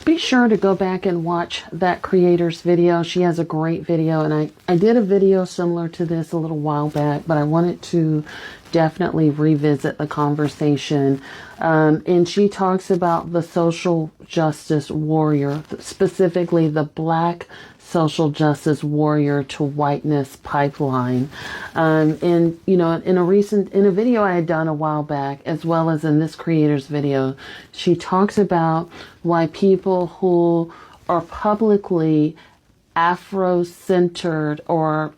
be sure to go back and watch that creator's video. She has a great video, and I did a video similar to this a little while back, but I wanted to definitely revisit the conversation. And she talks about the social justice warrior, specifically the Black social justice warrior to whiteness pipeline. And you know, in a video I had done a while back, as well as in this creator's video, she talks about why people who are publicly Afro-centered or,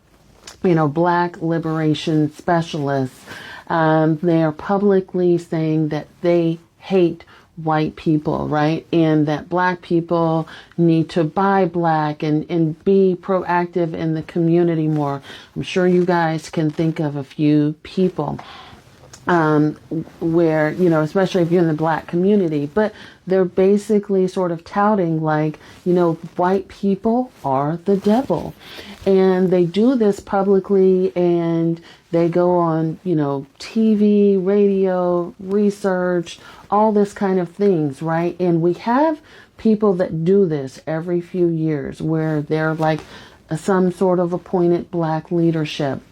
you know, Black liberation specialists, they are publicly saying that they hate white people, right? And that Black people need to buy Black and be proactive in the community more. I'm sure you guys can think of a few people where, you know, especially if you're in the Black community, but they're basically sort of touting like, you know, white people are the devil. And they do this publicly, and they go on, you know, TV, radio, research, all this kind of things, right? And we have people that do this every few years where they're like some sort of appointed Black leadership.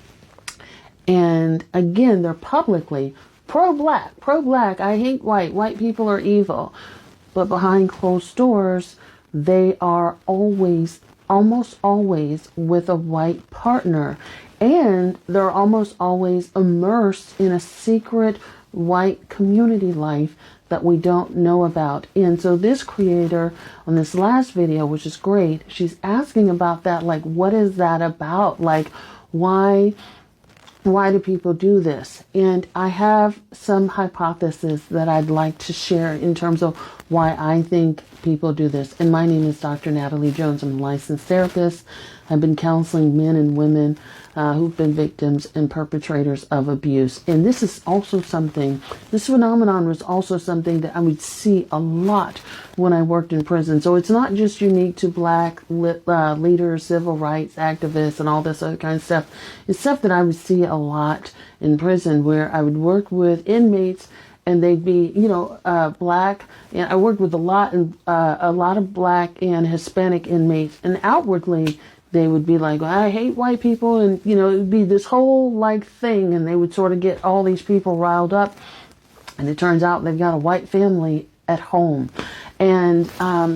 And again, they're publicly pro-Black, I hate white people are evil. But behind closed doors, they are almost always with a white partner. And they're almost always immersed in a secret white community life that we don't know about. And so this creator on this last video, which is great, she's asking about that, like, what is that about? Like, why do people do this? And I have some hypotheses that I'd like to share in terms of why I think people do this. And my name is Dr. Natalie Jones. I'm a licensed therapist. I've been counseling men and women who've been victims and perpetrators of abuse. And this is also something, this phenomenon was also something that I would see a lot when I worked in prison. So it's not just unique to Black leaders, civil rights activists, and all this other kind of stuff. It's stuff that I would see a lot in prison, where I would work with inmates and they'd be, you know, Black. And I worked with a lot of Black and Hispanic inmates, and outwardly they would be like, I hate white people. And, you know, it would be this whole like thing. And they would sort of get all these people riled up. And it turns out they've got a white family at home. And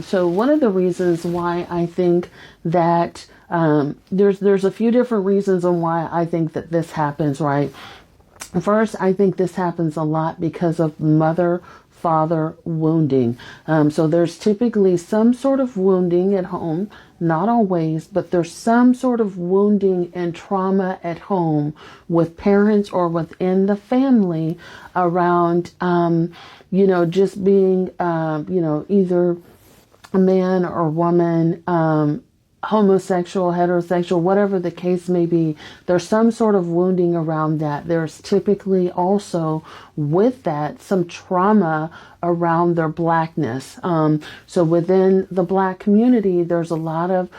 so one of the reasons why I think that there's a few different reasons on why I think that this happens, right? First, I think this happens a lot because of mother-father wounding. So there's typically some sort of wounding at home, not always, but there's some sort of wounding and trauma at home with parents or within the family around, you know, just being, you know, either a man or woman, homosexual, heterosexual, whatever the case may be. There's some sort of wounding around that. There's typically also with that some trauma around their Blackness. So within the Black community, there's a lot of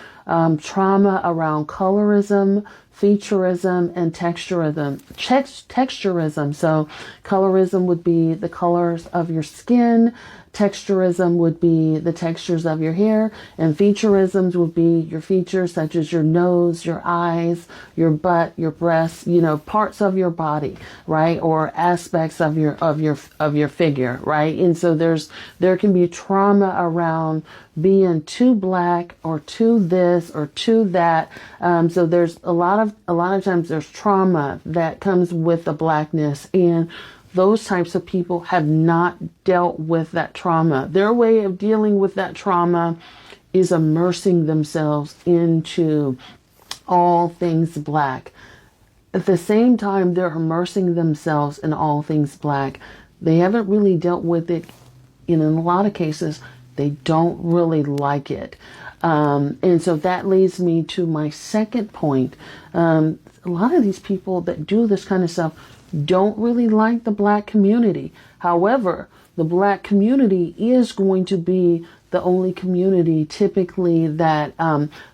trauma around colorism, featureism, and texturism. Texturism. So colorism would be the colors of your skin. Texturism would be the textures of your hair, and featureisms would be your features such as your nose, your eyes, your butt, your breasts, you know, parts of your body, right? Or aspects of your figure, right? And so there can be trauma around being too Black or too this or too that. So there's a lot of times there's trauma that comes with the Blackness, and those types of people have not dealt with that trauma. Their way of dealing with that trauma is immersing themselves into all things Black. At the same time, they're immersing themselves in all things Black. They haven't really dealt with it. And in a lot of cases, they don't really like it. And so that leads me to my second point. A lot of these people that do this kind of stuff don't really like the Black community. However, the Black community is going to be the only community typically that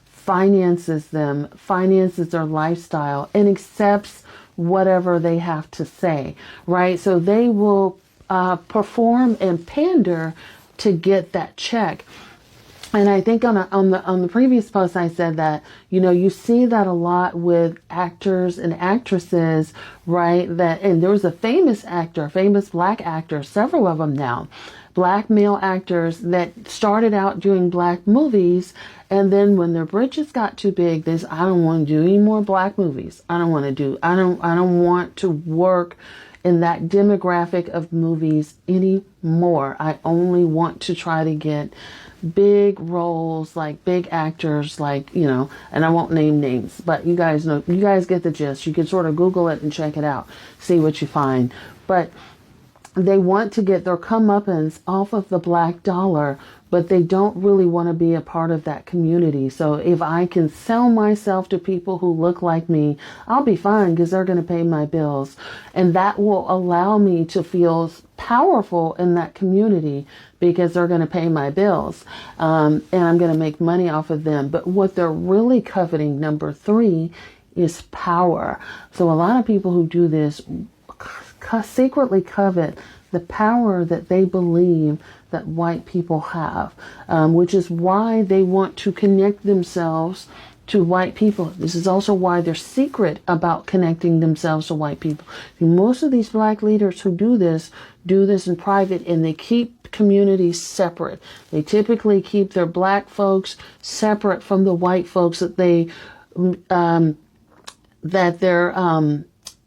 finances their lifestyle, and accepts whatever they have to say, right? So they will perform and pander to get that check. And I think on the previous post I said that, you know, you see that a lot with actors and actresses, right? That, and there was a famous actor, famous black actor, several of them now, black male actors that started out doing black movies, and then when their britches got too big, they said, I don't want to do any more black movies. I don't want to work in that demographic of movies anymore. I only want to try to get big roles, like big actors, like, you know, and I won't name names, but you guys know, you guys get the gist. You can sort of Google it and check it out, see what you find. But they want to get their comeuppance off of the black dollar, but they don't really want to be a part of that community. So if I can sell myself to people who look like me, I'll be fine because they're going to pay my bills. And that will allow me to feel powerful in that community because they're going to pay my bills. And I'm going to make money off of them. But what they're really coveting, number 3, is power. So a lot of people who do this secretly covet the power that they believe that white people have, which is why they want to connect themselves to white people. This is also why they're secret about connecting themselves to white people. Most of these black leaders who do this in private, and they keep communities separate. They typically keep their black folks separate from the white folks that they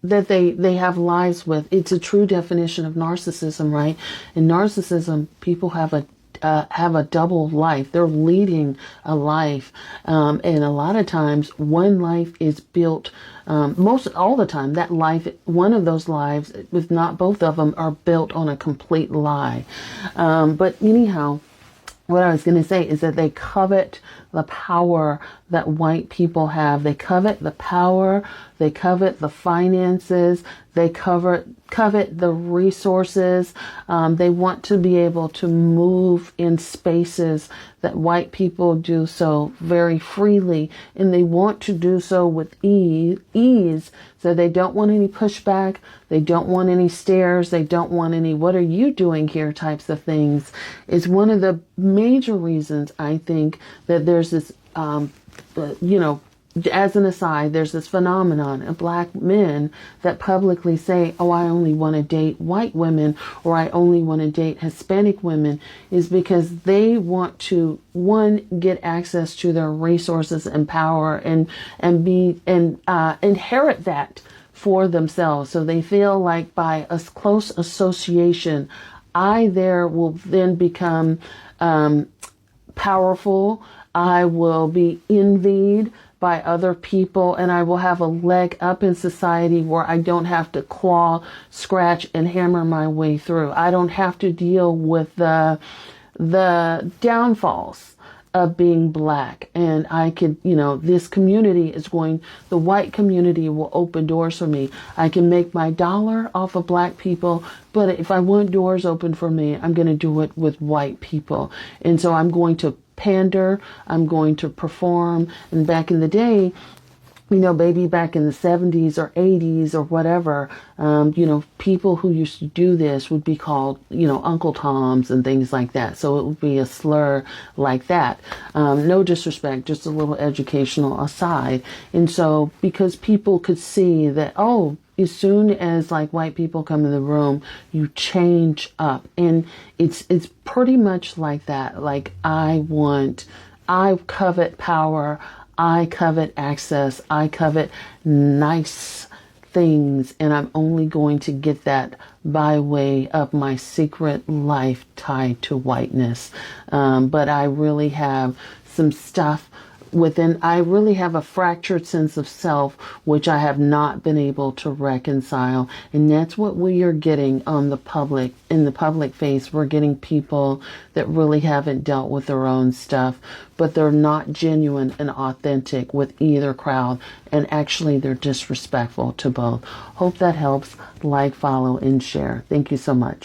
they have lives with. It's a true definition of narcissism, right? In narcissism, people have a double life. They're leading a life, and a lot of times one life is built. Most all the time, that life, one of those lives, if not both of them, are built on a complete lie. But anyhow, what I was going to say is that they covet the power that white people have. They covet the power. They covet the finances. They covet the resources. They want to be able to move in spaces that white people do so very freely, and they want to do so with ease. So they don't want any pushback. They don't want any stares. They don't want any, what are you doing here types of things. It's one of the major reasons I think that there's this, as an aside, there's this phenomenon of black men that publicly say, oh, I only want to date white women, or I only want to date Hispanic women, is because they want to, one, get access to their resources and power and inherit that for themselves. So they feel like by a close association, I there will then become powerful. I will be envied by other people, and I will have a leg up in society where I don't have to claw, scratch, and hammer my way through. I don't have to deal with the downfalls of being black. And I could, this community is the white community will open doors for me. I can make my dollar off of black people, but if I want doors open for me, I'm going to do it with white people. And so I'm going to pander, I'm going to perform. And back in the day, maybe back in the 70s or 80s or whatever, people who used to do this would be called, Uncle Toms and things like that. So it would be a slur like that. No disrespect, just a little educational aside. And so because people could see that, as soon as like white people come in the room, you change up. And it's pretty much like that. Like I covet power. I covet access. I covet nice things. And I'm only going to get that by way of my secret life tied to whiteness. But I really have some stuff I really have a fractured sense of self, which I have not been able to reconcile. And that's what we are getting in the public face. We're getting people that really haven't dealt with their own stuff, but they're not genuine and authentic with either crowd. And actually, they're disrespectful to both. Hope that helps. Like, follow, and share. Thank you so much.